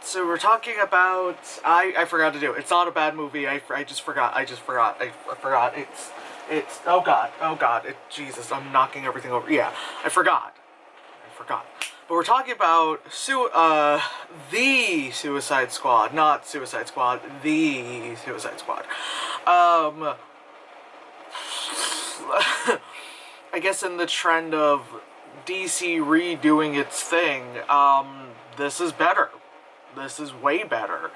So we're talking about. I forgot to do it. It's not a bad movie. I just forgot. I forgot. It's. Oh god. Jesus, I'm knocking everything over. Yeah, I forgot. But we're talking about the Suicide Squad, not Suicide Squad, the Suicide Squad. Um, I guess in the trend of DC redoing its thing, this is better. This is way better.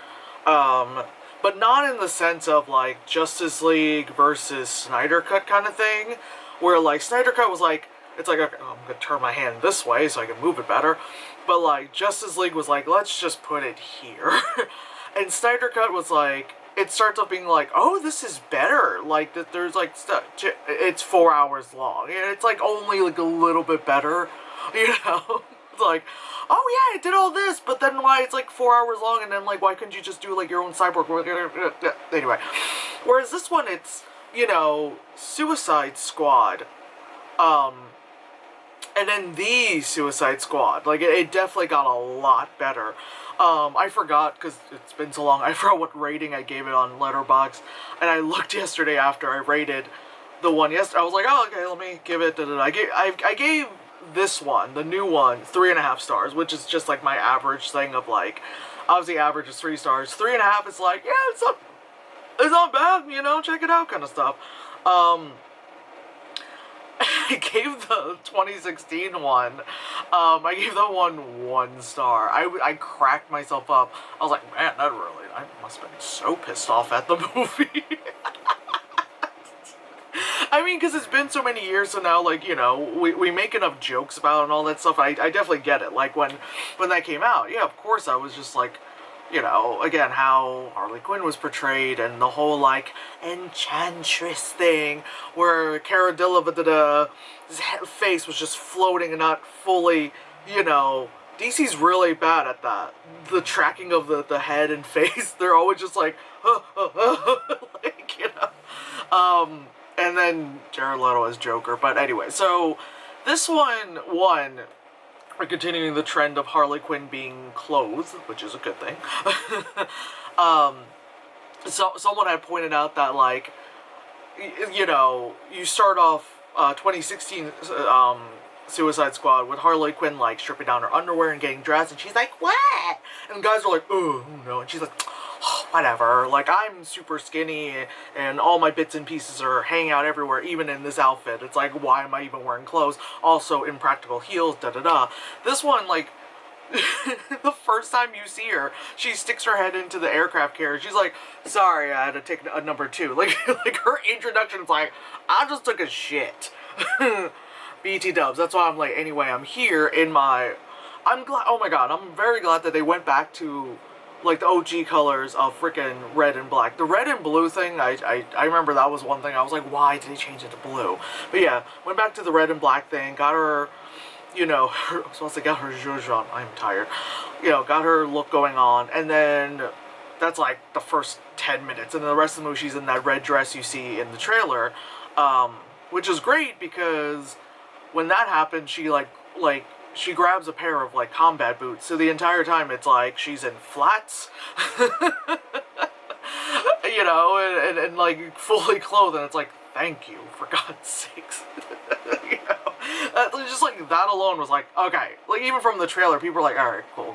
Um, but not in the sense of like Justice League versus Snyder Cut kind of thing, where like Snyder Cut was like, it's like, okay, I'm gonna turn my hand this way so I can move it better. But like Justice League was like, let's just put it here. And Snyder Cut was like, it starts off being like, oh, this is better. Like that, there's like stuff. It's 4 hours long, and it's like only like a little bit better, you know. It's like, oh yeah, I did all this, but then why it's like 4 hours long, and then like why couldn't you just do like your own cyborg? Anyway, whereas this one, it's Suicide Squad, and then the Suicide Squad. Like it definitely got a lot better. I forgot because it's been so long. I forgot what rating I gave it on Letterboxd, and I looked yesterday after I rated the one yesterday. I was like, oh okay, let me give it. I gave this one, the new one, 3.5 stars, which is just like my average thing of like, obviously average is 3 stars. 3.5 is like, yeah, it's not bad, check it out kind of stuff. I gave the 2016 one, I gave that one star. I cracked myself up. I was like, man, I must have been so pissed off at the movie. I mean, because it's been so many years, so now, like, we make enough jokes about it and all that stuff. I definitely get it. Like, when that came out, yeah, of course, I was just like, again, how Harley Quinn was portrayed and the whole, like, enchantress thing where Cara Delevingne's face was just floating and not fully, DC's really bad at that. The tracking of the head and face, they're always just like, like, and then Jared Leto as Joker. But anyway, so this one, we're continuing the trend of Harley Quinn being clothed, which is a good thing. So someone had pointed out that, like, you start off 2016 Suicide Squad with Harley Quinn, like, stripping down her underwear and getting dressed, and she's like, what? And guys are like, oh no, and she's like, oh, whatever, like, I'm super skinny, and all my bits and pieces are hanging out everywhere, even in this outfit. It's like, why am I even wearing clothes? Also, impractical heels, da-da-da. This one, like, the first time you see her, she sticks her head into the aircraft carrier. She's like, sorry, I had to take a number 2. Like her introduction is like, I just took a shit. BT dubs. That's why I'm like, anyway, I'm here in my... I'm glad... Oh my god, I'm very glad that they went back to, like, the OG colors of freaking red and black. The red and blue thing, I remember that was one thing. I was like, why did they change it to blue? But yeah, went back to the red and black thing, got her... supposed to get her zhuzh on. I'm tired. Got her look going on, and then that's like the first 10 minutes, and then the rest of the movie she's in that red dress you see in the trailer, which is great because when that happens, she she grabs a pair of like combat boots, so the entire time it's like she's in flats, and like fully clothed, and it's like, thank you, for God's sakes. Just like that alone was like, okay, like even from the trailer, people were like, all right, cool.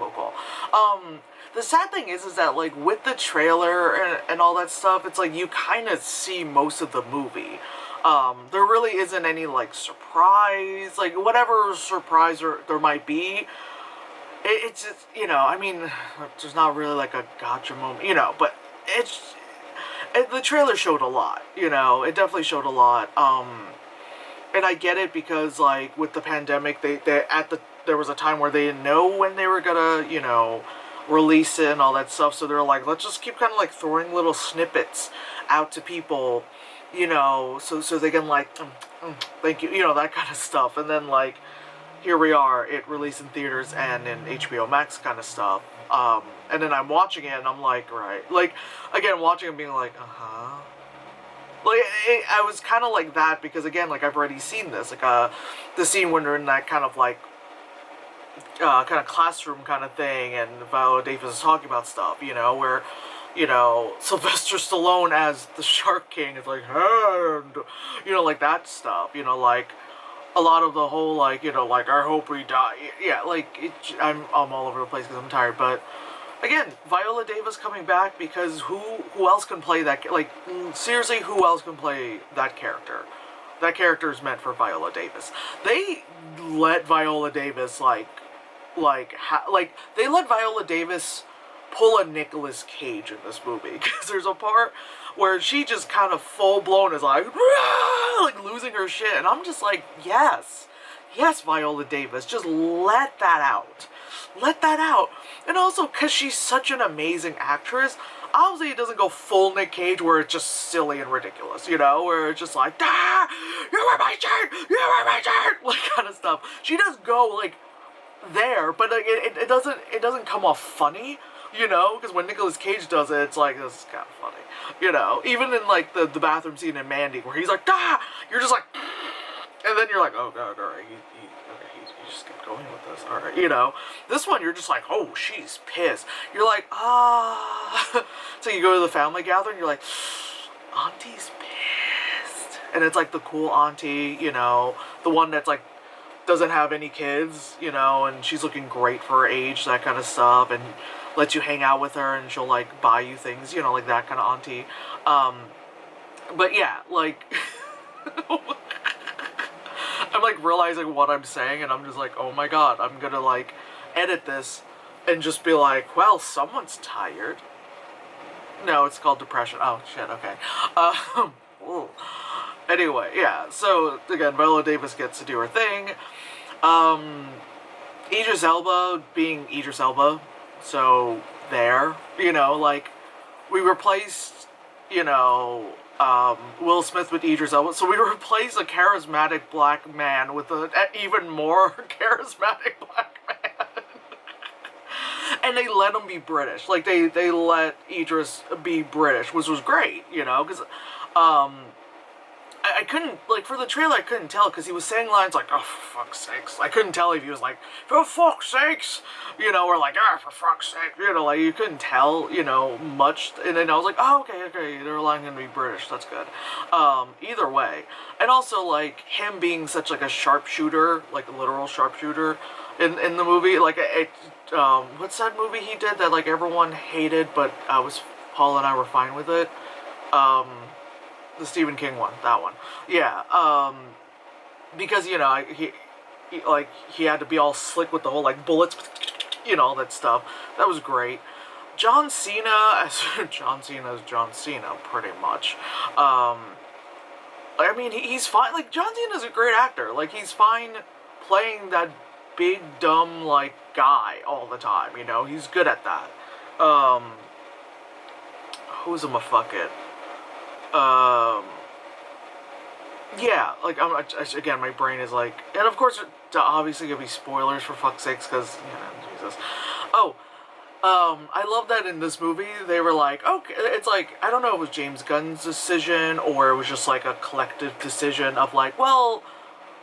The sad thing is that like with the trailer and all that stuff, it's like you kind of see most of the movie. There really isn't any like surprise, like whatever surprise there might be. It's just, I mean, there's not really like a gotcha moment, but the trailer showed a lot, it definitely showed a lot. And I get it because, like, with the pandemic, there was a time where they didn't know when they were gonna, release it and all that stuff. So they're like, let's just keep kind of like throwing little snippets out to people, so they can like, thank you, that kind of stuff. And then like, here we are, it released in theaters and in HBO Max kind of stuff. And then I'm watching it and I'm like, right, like, again, watching it being like, like, I was kind of like that because, again, like, I've already seen this. Like, the scene when they're in that kind of, like, kind of classroom kind of thing, and Viola Davis is talking about stuff, where, Sylvester Stallone as the Shark King is like, and, like that stuff, like, a lot of the whole, like, like, I hope we die, yeah, like, I'm all over the place because I'm tired, but, again, Viola Davis coming back, because who else can play that, like, seriously, who else can play that character? That character is meant for Viola Davis. They let Viola Davis, they let Viola Davis pull a Nicolas Cage in this movie, because there's a part where she just kind of full-blown is like, "Rah!" like losing her shit, and I'm just like, yes, Viola Davis, just let that out. Let that out. And also, because she's such an amazing actress, obviously it doesn't go full Nick Cage where it's just silly and ridiculous, where it's just like, ah, you were my shirt, like, kind of stuff. She does go, like, there, but like, it doesn't come off funny, because when Nicolas Cage does it, it's like, this is kind of funny, even in, like, the bathroom scene in Mandy, where he's like, ah, you're just like, and then you're like, oh god, alright, he just kept going with this, alright, this one, you're just like, oh, she's pissed, you're like, ah, so you go to the family gathering, you're like, Auntie's pissed, and it's like the cool auntie, the one that's like, doesn't have any kids, and she's looking great for her age, that kind of stuff, and lets you hang out with her, and she'll, like, buy you things, like that kind of auntie, but yeah, like, I'm, like, realizing what I'm saying, and I'm just like, oh my god, I'm gonna, like, edit this, and just be like, well, someone's tired. No, it's called depression. Oh, shit, okay. Anyway, yeah, so, again, Viola Davis gets to do her thing. Idris Elba being Idris Elba, so there, like, we replaced, Will Smith with Idris Elba, so we replaced a charismatic black man with an even more charismatic black man. And they let him be British, like, they let Idris be British, which was great, because, I couldn't, like, for the trailer, I couldn't tell, because he was saying lines like, oh, for fuck's sakes. I couldn't tell if he was like, for fuck's sakes, or like, ah, for fuck's sake, like, you couldn't tell, much, and then I was like, oh, okay, they're allowing him to be British, that's good. Either way. And also, like, him being such, like, a sharpshooter, like, a literal sharpshooter in the movie, like, what's that movie he did that, like, everyone hated, but Paul and I were fine with it? The Stephen King one, that one. Yeah, because, he had to be all slick with the whole, like, bullets, all that stuff. That was great. John Cena as John Cena, pretty much. I mean, he's fine. Like, John Cena's a great actor. Like, he's fine playing that big, dumb, like, guy all the time, He's good at that. Who's a motherfucker? Yeah, like, again, my brain is like, and of course, obviously gonna be spoilers for fuck's sakes, because, Jesus. Oh, I love that in this movie, they were like, okay, it's like, I don't know if it was James Gunn's decision, or it was just, like, a collective decision of, like, well,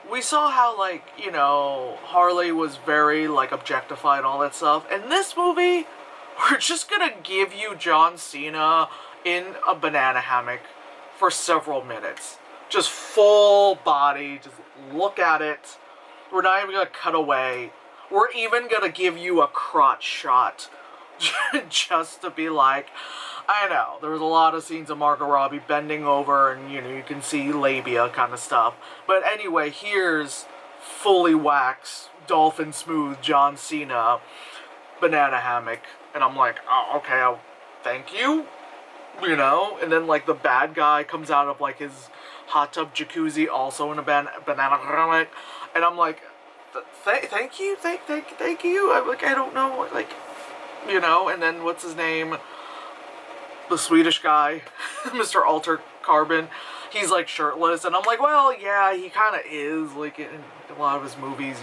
we saw how, like, Harley was very, like, objectified and all that stuff, and this movie, we're just gonna give you John Cena in a banana hammock for several minutes. Just full body, just look at it. We're not even gonna cut away. We're even gonna give you a crotch shot. Just to be like, I know, there was a lot of scenes of Margot Robbie bending over and, you can see labia kind of stuff. But anyway, here's fully waxed, dolphin smooth John Cena banana hammock. And I'm like, oh, okay, thank you. And then, like, the bad guy comes out of, like, his hot tub jacuzzi also in a banana hammock, and I'm like, thank you, thank you, I'm like, I don't know, like, and then, what's his name, the Swedish guy, Mr. Alter Carbon, he's, like, shirtless, and I'm like, well, yeah, he kind of is, like, in a lot of his movies,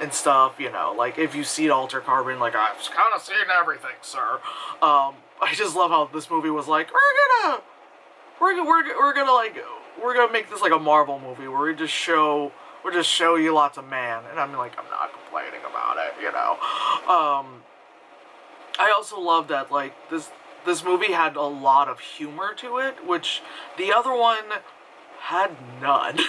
and stuff, like, if you see Alter Carbon, like, I've kind of seen everything, sir. I just love how this movie was like, we're gonna make this like a Marvel movie where we just show We'll just show you lots of man. And I'm like, I'm not complaining about it, you know. I also love that, like, this movie had a lot of humor to it, which the other one had none.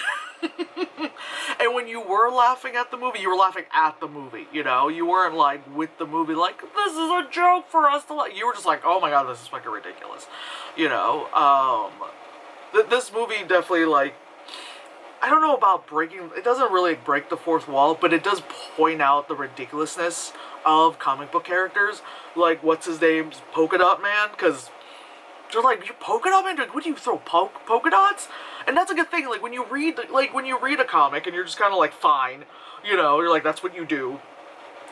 And when you were laughing at the movie, you were laughing at the movie, you know? You weren't, like, with the movie, like, this is a joke for us to like. You were just like, oh my god, this is fucking ridiculous. You know? This movie definitely, like, I don't know about breaking, it doesn't really break the fourth wall, but it does point out the ridiculousness of comic book characters. Like, what's his name's Polka Dot Man? Because they're like, you polka dot man? What do you throw, polka dots? And that's a good thing, like, when you read a comic and you're just kind of like, fine, you know, you're like, that's what you do.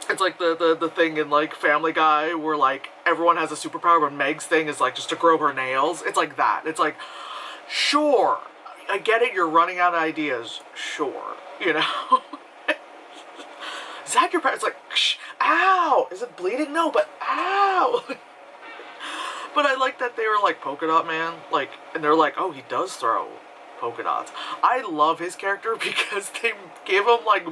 It's like the thing in, like, Family Guy where, like, everyone has a superpower, but Meg's thing is, like, just to grow her nails. It's like that. It's like, sure, I get it, you're running out of ideas. Sure, you know? Is that your parents? Like, ow! Is it bleeding? No, but ow! But I like that they were like, Polka Dot Man, like, and they're like, oh, he does throw polka dots. I love his character because they gave him, like,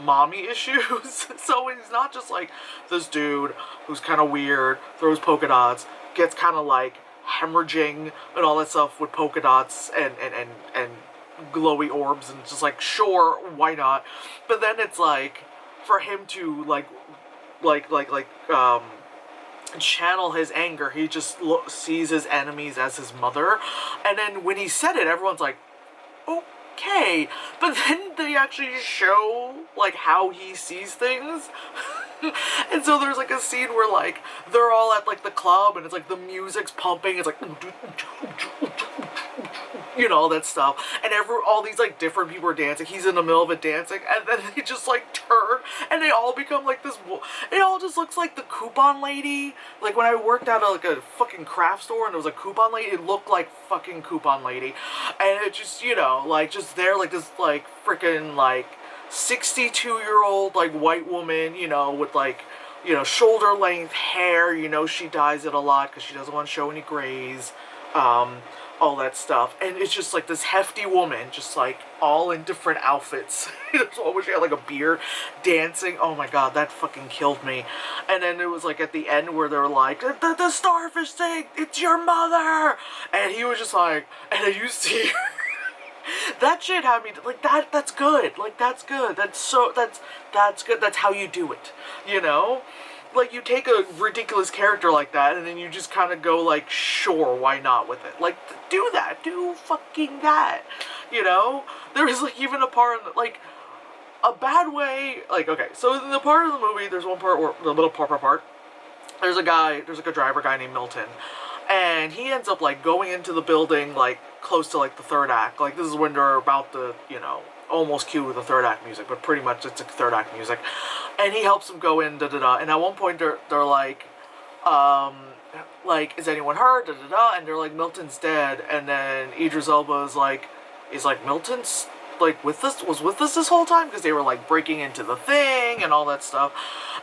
mommy issues. So he's not just, like, this dude who's kind of weird, throws polka dots, gets kind of, like, hemorrhaging and all that stuff with polka dots and glowy orbs, and just like, sure, why not? But then it's like, for him to, like, channel his anger, he just sees his enemies as his mother. And then when he said it, everyone's like, okay. But then they actually show, like, how he sees things. And so there's, like, a scene where, like, they're all at, like, the club, and it's like the music's pumping, it's like, you know, all that stuff, and all these, like, different people are dancing, he's in the middle of it dancing, and then they just, like, turn, and they all become, like, this, it all just looks like the coupon lady. Like, when I worked at, like, a fucking craft store, and there was a coupon lady, it looked like fucking coupon lady, and it just, you know, like, just there, like, this, like, freaking, like, 62-year-old, like, white woman, you know, with, like, you know, shoulder-length hair, you know, she dyes it a lot, because she doesn't want to show any grays, all that stuff, and it's just, like, this hefty woman, just, like, all in different outfits. There's one where she had, like, a beard, dancing. Oh my god, that fucking killed me. And then it was, like, at the end where they were like, the starfish thing, it's your mother! And he was just like, and then you see her. That shit had me, like, that's good. Like, that's good. That's good. That's how you do it, you know? Like, you take a ridiculous character like that, and then you just kind of go, like, sure, why not with it? Like, do that. Do fucking that. You know? There is, like, even a part, like, a bad way, like, okay, so in the part of the movie, there's one part where, the little part, there's like a driver guy named Milton, and he ends up, like, going into the building, like, close to, like, the third act. Like, this is when they're about to, you know, almost cue the third act music, but pretty much it's a third act music. And he helps him go in, da-da-da. And at one point, they're like, is anyone hurt, da-da-da. And they're like, Milton's dead. And then Idris Elba is like, Milton's, like, was with us this whole time? Because they were, like, breaking into the thing and all that stuff.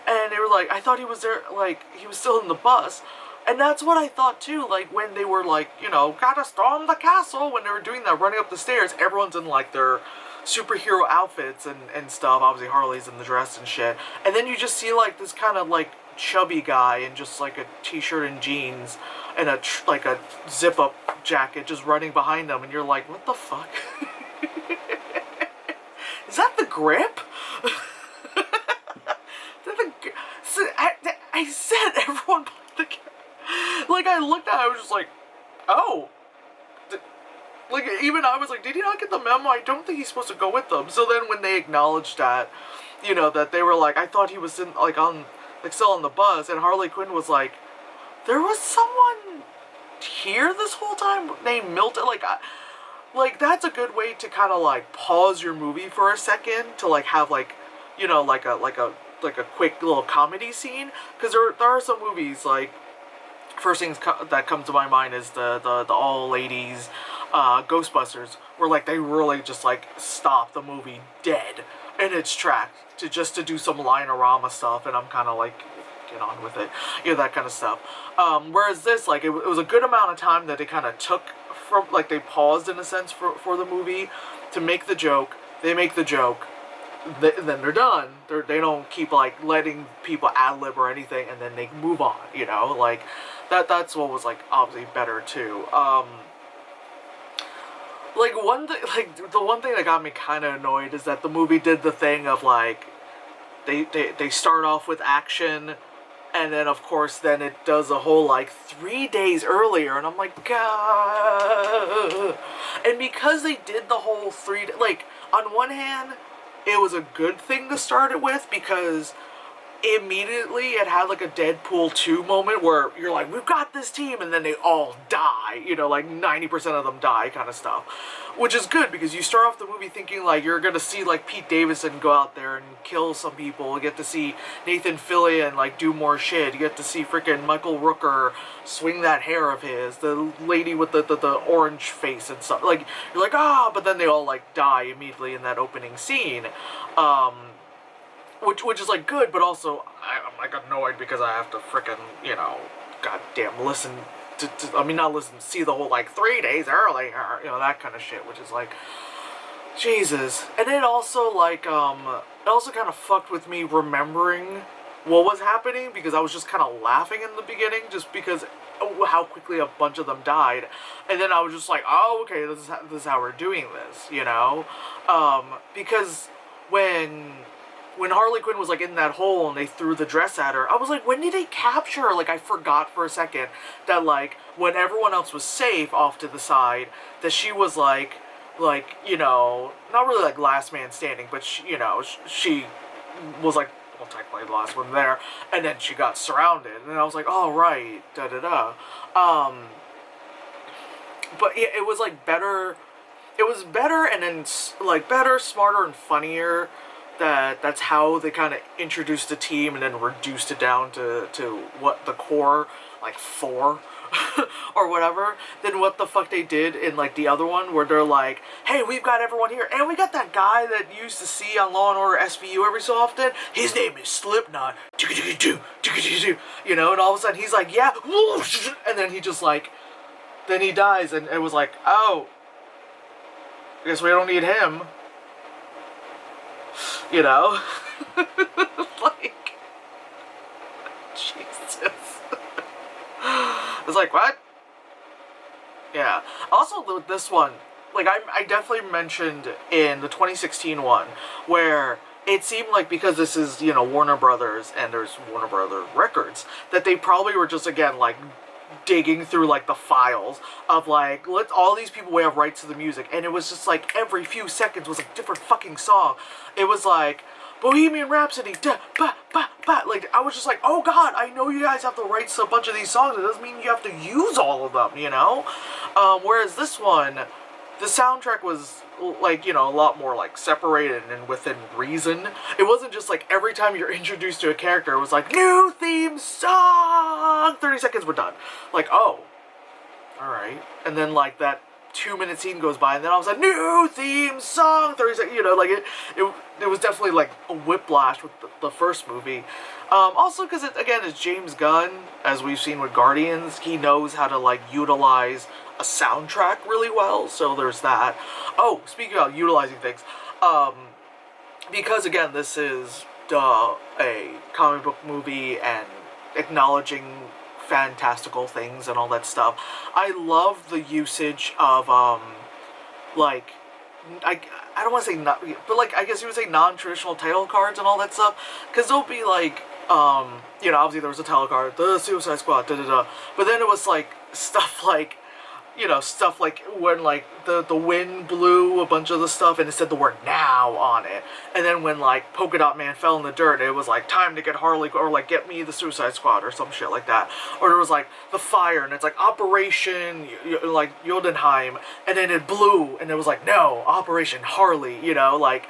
And they were like, I thought he was there, like, he was still in the bus. And that's what I thought, too, like, when they were, like, you know, gotta storm the castle, when they were doing that, running up the stairs, everyone's in, like, their superhero outfits and stuff. Obviously, Harley's in the dress and shit. And then you just see, like, this kind of, like, chubby guy in just, like, a t-shirt and jeans and a zip-up jacket just running behind them, and you're like, what the fuck? Is that the Grip? I said everyone played the game. Like, I looked at it, I was just like, oh. Like, even I was like, did he not get the memo? I don't think he's supposed to go with them. So then when they acknowledged that, you know, that they were like, I thought he was in, like, on, like, still on the bus, and Harley Quinn was like, there was someone here this whole time named Milton? Like, that's a good way to kind of, like, pause your movie for a second to, like, have, like, you know, like a quick little comedy scene. Because there are some movies, like, first things that comes to my mind is the all ladies Ghostbusters, where, like, they really just, like, stop the movie dead in its tracks to do some line-orama stuff, and I'm kind of like, get on with it, you know, that kind of stuff. Whereas this, like, it was a good amount of time that they kind of took from, like, they paused in a sense for the movie to make the joke. They make the joke, then they're done. They don't keep like letting people ad lib or anything, and then they move on. You know, like that's what was like obviously better too. Like one thing, like the one thing that got me kind of annoyed is that the movie did the thing of like they start off with action, and then of course then it does a whole like 3 days earlier, and I'm like, God. And because they did the whole like on one hand, it was a good thing to start it with because immediately it had like a Deadpool 2 moment where you're like, we've got this team, and then they all die, you know, like 90% of them die kind of stuff, which is good because you start off the movie thinking like you're gonna see like Pete Davidson go out there and kill some people, you get to see Nathan Fillion like do more shit, you get to see freaking Michael Rooker swing that hair of his, the lady with the orange face and stuff, like you're like, but then they all like die immediately in that opening scene. Which is like good, but also I'm like annoyed because I have to frickin', you know, goddamn listen not listen, see the whole like 3 days early, you know, that kind of shit, which is like, Jesus. And it also like, it also kind of fucked with me remembering what was happening because I was just kind of laughing in the beginning just because how quickly a bunch of them died. And then I was just like, oh, okay, this is how we're doing this, you know? Because when Harley Quinn was like in that hole and they threw the dress at her, I was like, when did they capture her? Like I forgot for a second that like when everyone else was safe off to the side, that she was like, you know, not really like last man standing, but she, you know, she was like, well, technically the last one there, and then she got surrounded, and I was like, oh right, da da da. But yeah, it was like better. It was better, and then like better, smarter, and funnier. That's how they kind of introduced the team and then reduced it down to what the core, like 4 or whatever, than what the fuck they did in like the other one where they're like, hey, we've got everyone here, and we got that guy that you used to see on Law and Order SVU every so often, his name is Slipknot, you know, and all of a sudden he's like, yeah, and then he just like, then he dies, and it was like, oh, I guess we don't need him. You know? Like, Jesus. It's like, what? Yeah. Also, this one, like, I definitely mentioned in the 2016 one, where it seemed like because this is, you know, Warner Brothers, and there's Warner Brothers Records, that they probably were just, again, like, digging through like the files of like, let all these people have rights to the music, and it was just like every few seconds was a different fucking song. It was like Bohemian Rhapsody, da, ba, ba, ba. Like I was just like, oh god, I know you guys have the rights to a bunch of these songs. It doesn't mean you have to use all of them, you know. Whereas this one, the soundtrack was like, you know, a lot more like separated and within reason. It wasn't just like every time you're introduced to a character, it was like new theme song, 30 seconds, we're done. Like, oh, all right. And then like that 2-minute scene goes by, and then all of a sudden new theme song, 30 seconds, you know, like it was definitely like a whiplash with the first movie. Also because it, again, it's James Gunn, as we've seen with Guardians. He knows how to like utilize a soundtrack really well, so there's that. Oh, speaking of utilizing things, because again, this is a comic book movie and acknowledging fantastical things and all that stuff, I love the usage of like, I don't want to say not, but like I guess you would say non-traditional title cards and all that stuff, because there'll be like you know, obviously there was a title card, the Suicide Squad, da da da, but then it was like stuff like, you know, stuff like when like the wind blew a bunch of the stuff and it said the word now on it, and then when like Polka Dot Man fell in the dirt, it was like time to get Harley, or like get me the Suicide Squad or some shit like that. Or there was like the fire and it's like Operation like Jotunheim, and then it blew and it was like no, Operation Harley, you know, like,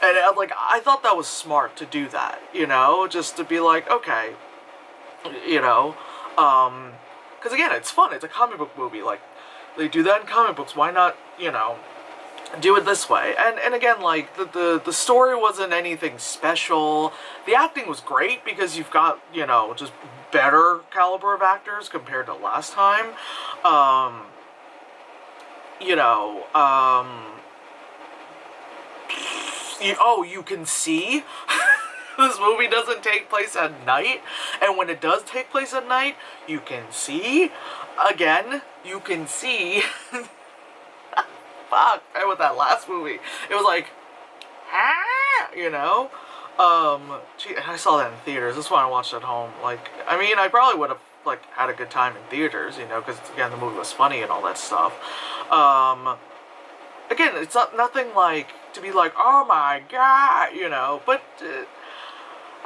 and like I thought that was smart to do that, you know, just to be like, okay, you know, because again, it's fun. It's a comic book movie. Like, they do that in comic books. Why not, you know, do it this way? And again, like, the story wasn't anything special. The acting was great because you've got, you know, just better caliber of actors compared to last time. You know, You can see? This movie doesn't take place at night, and when it does take place at night, you can see? Again, you can see. Fuck, and with that last movie, it was like, ah, you know? Gee, and I saw that in theaters. This one I watched at home. Like, I mean, I probably would have, like, had a good time in theaters, you know, because, again, the movie was funny and all that stuff. Again, it's nothing, like, to be like, oh my god, you know, but,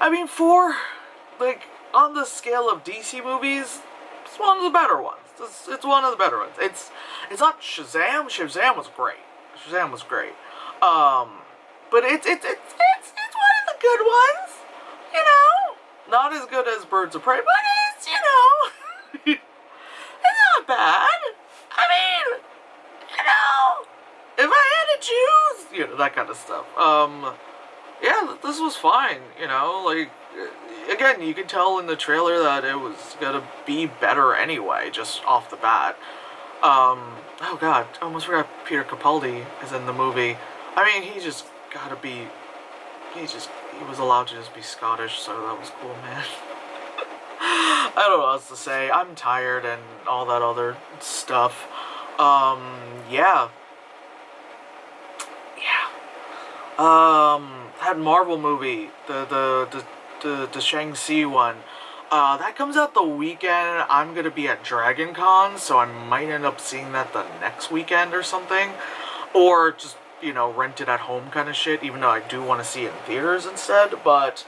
I mean, like, on the scale of DC movies, it's one of the better ones. It's one of the better ones. It's not Shazam. Shazam was great. But it's one of the good ones. You know, not as good as Birds of Prey, but it's, you know, it's not bad. I mean, you know, if I had to choose, you know, that kind of stuff. Yeah, this was fine. You know, like, again, you can tell in the trailer that it was gonna be better anyway, just off the bat. Oh god, I almost forgot Peter Capaldi is in the movie. I mean, he just gotta be, he was allowed to just be Scottish, so that was cool, man. I don't know what else to say. I'm tired and all that other stuff. Yeah. That Marvel movie, the Shang-Chi one, that comes out the weekend. I'm gonna be at Dragon Con, so I might end up seeing that the next weekend or something. Or just, you know, rent it at home kind of shit, even though I do want to see it in theaters instead. But,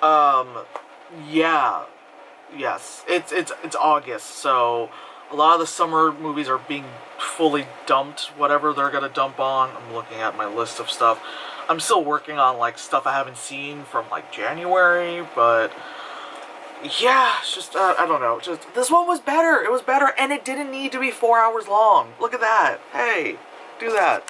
yeah. Yes. It's August, so a lot of the summer movies are being fully dumped, whatever they're gonna dump on. I'm looking at my list of stuff. I'm still working on, like, stuff I haven't seen from, like, January, but yeah, it's just, I don't know, just, this one was better, it was better, and it didn't need to be 4 hours long. Look at that. Hey, do that.